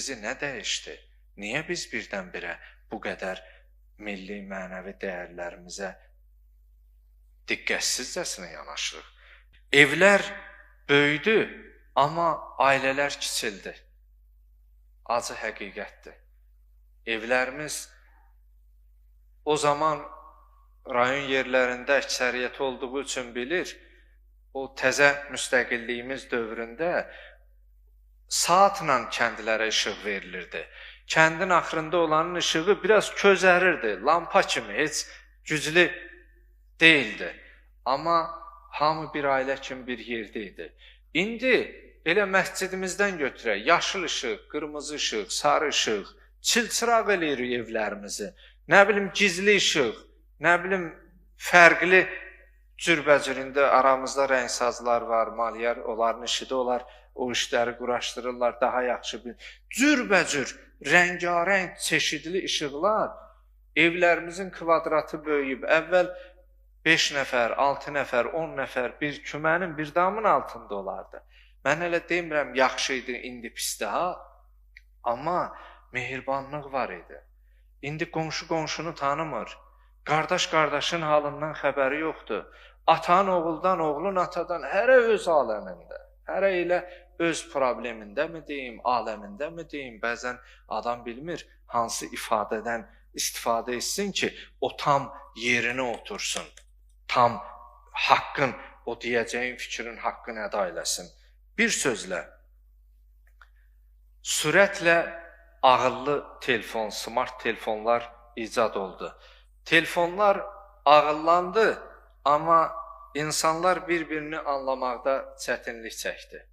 bizi nə dəyişdi? Niyə biz birdən-birə bu qədər milli mənəvi dəyərlərimizə diqqətsizcəsinə yanaşırıq? Evlər böyüdü, amma ailələr kiçildi. Acı həqiqətdir. Evlərimiz o zaman rayon yerlərində əksəriyyət olduğu üçün bilir, o təzə müstəqilliyimiz dövründə saatla kəndlərə işıq verilirdi. Kəndin axırında olanın işığı biraz közərirdi, lampa kimi, heç güclü deyildi. Amma hamı bir ailə kimi bir yerdə idi. İndi elə məscidimizdən götürək, yaşıl işıq, qırmızı işıq, sarı işıq, çilçıraq eləyirik evlərimizi. Nə bilim, gizli işıq, nə bilim, fərqli cürbəcüründə aramızda rəngsazlar var, maliyər, onların işi də olar, o işləri quraşdırırlar, daha yaxşı bir cürbəcür, rəngarəng, çeşidli işıqlar evlərimizin kvadratı böyüyüb. Əvvəl 5 nəfər, 6 nəfər, 10 nəfər bir kümənin, bir damın altında olardı. Mən elə demirəm, yaxşı idi, indi pisdir ha. Amma mehribanlıq var idi. İndi qonşu qonşunu tanımır. Qardaş qardaşın halından xəbəri yoxdur. Atan oğuldan, oğlun atadan, hərə öz aləmində. Hərə elə öz problemində mi deyim, aləmində mi deyim? Bəzən adam bilmir hansı ifadədən istifadə etsin ki, o tam yerinə otursun. Tam haqqın, o deyəcəyin fikrin haqqını əda eləsin. Bir sözlə, sürətlə ağıllı telefon, smart telefonlar icad oldu. Telefonlar ağıllandı, amma insanlar bir-birini anlamaqda çətinlik çəkdi.